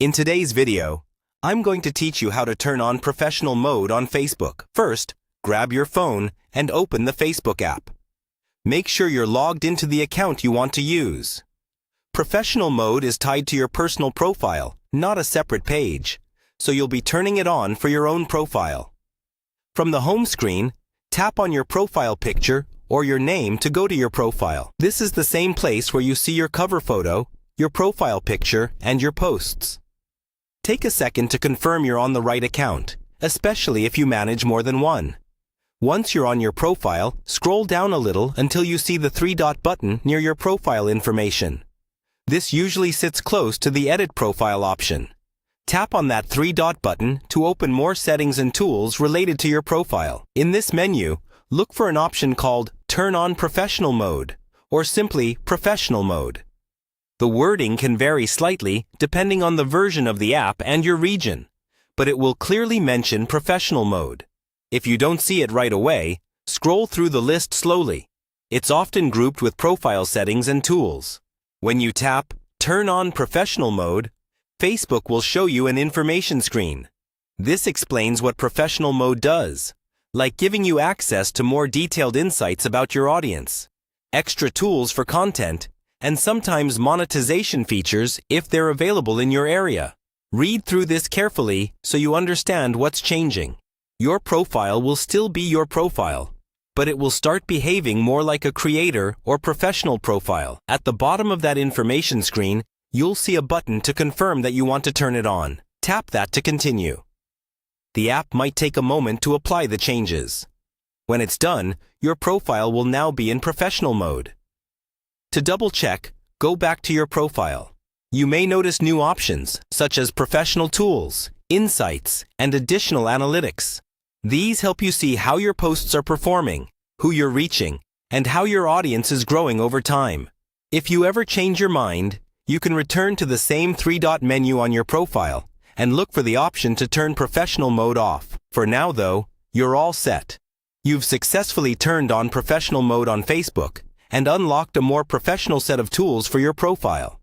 In today's video, I'm going to teach you how to turn on professional mode on Facebook. First, grab your phone and open the Facebook app. Make sure you're logged into the account you want to use. Professional mode is tied to your personal profile, not a separate page, so you'll be turning it on for your own profile. From the home screen, tap on your profile picture or your name to go to your profile. This is the same place where you see your cover photo, your profile picture, and your posts. Take a second to confirm you're on the right account, especially if you manage more than one. Once you're on your profile, scroll down a little until you see the three-dot button near your profile information. This usually sits close to the Edit Profile option. Tap on that three-dot button to open more settings and tools related to your profile. In this menu, look for an option called Turn on Professional Mode, or simply Professional Mode. The wording can vary slightly depending on the version of the app and your region, but it will clearly mention Professional Mode. If you don't see it right away, scroll through the list slowly. It's often grouped with profile settings and tools. When you tap Turn on Professional Mode, Facebook will show you an information screen. This explains what Professional Mode does, like giving you access to more detailed insights about your audience, extra tools for content, and sometimes monetization features if they're available in your area. Read through this carefully so you understand what's changing. Your profile will still be your profile, but it will start behaving more like a creator or professional profile. At the bottom of that information screen, you'll see a button to confirm that you want to turn it on. Tap that to continue. The app might take a moment to apply the changes. When it's done, your profile will now be in professional mode. To double-check, go back to your profile. You may notice new options, such as professional tools, insights, and additional analytics. These help you see how your posts are performing, who you're reaching, and how your audience is growing over time. If you ever change your mind, you can return to the same three-dot menu on your profile and look for the option to turn professional mode off. For now, though, you're all set. You've successfully turned on professional mode on Facebook and unlocked a more professional set of tools for your profile.